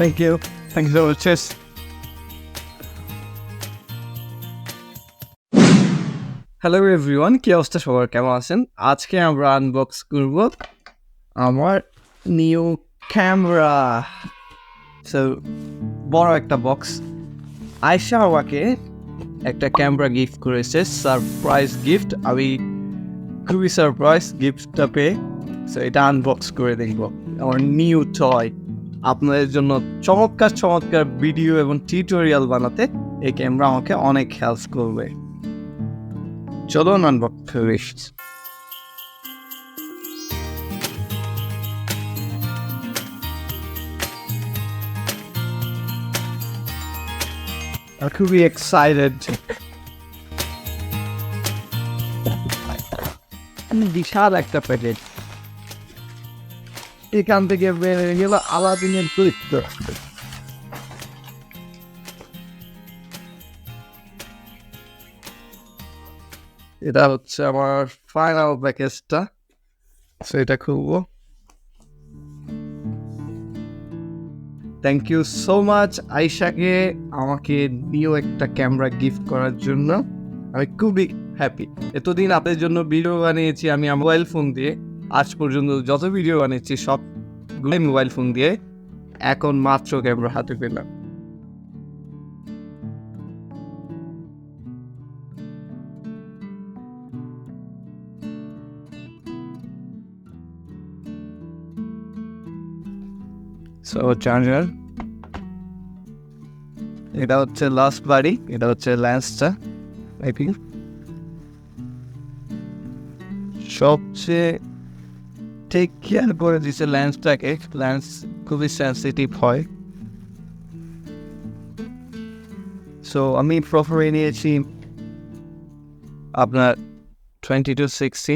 Thank you so much. Cheers. Hello everyone, কি অবস্থা সবার, কেমন আছেন? আজকে আমরা আনবক্স করব আমার নিউ ক্যামেরা। সো বড় একটা বক্স। আয়শা আমাকে একটা ক্যামেরা গিফট করেছে, সারপ্রাইজ গিফট। আমি খুবই সারপ্রাইজ গিফটটা পেয়ে। সো এটা আনবক্স করে দেখব আমার নিউ টয়। আপনাদের জন্য চমৎকার ভিডিও এবং টিউটোরিয়াল বানাতে এই ক্যামেরা আমাকে অনেক হেল্প করবে। চলুন আনবক্স করি। I'm খুবই এক্সাইটেড। বিশাল একটা প্যাকেজ, এখান থেকে বেরিয়ে গেল আলাদিনের চরিত্র। এটা হচ্ছে আমার ফাইনাল প্যাকেজটা। সো এটা খুলবো। থ্যাংক ইউ সো মাচ আয়শাকে আমাকে নিউ একটা ক্যামেরা গিফট করার জন্য। আমি খুবই হ্যাপি। এতদিন আপনাদের জন্য ভিডিও বানিয়েছি আমি মোবাইল ফোন দিয়ে, আজ পর্যন্ত যত ভিডিও বানিয়েছি সবগুলোই মোবাইল ফোন দিয়ে, এখন মাত্র ক্যামেরা হাতে পেলাম। সো চার্জার, এটা হচ্ছে লাস্ট বাড়ি, এটা হচ্ছে লেন্সটা। আই থিঙ্ক সবচেয়ে টেক কেয়ার করে দিচ্ছে লেন্সটাকে। লেন্স খুবই সেন্সিটিভ হয়। সো আমি প্রপারে নিয়েছি আপনার 20-60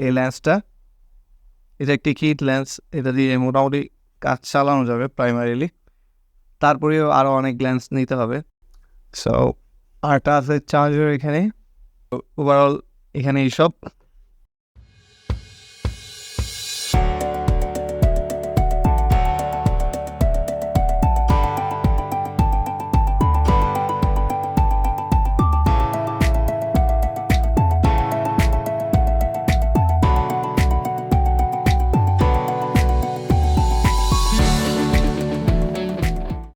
এই লেন্সটা। এটা একটি কিট লেন্স, এটা দিয়ে মোটামুটি কাজ চালানো যাবে প্রাইমারিলি। তারপরেও আরও অনেক লেন্স নিতে হবে। সো আরটা আছে চার্জার এখানে। ওভারঅল এখানে এইসব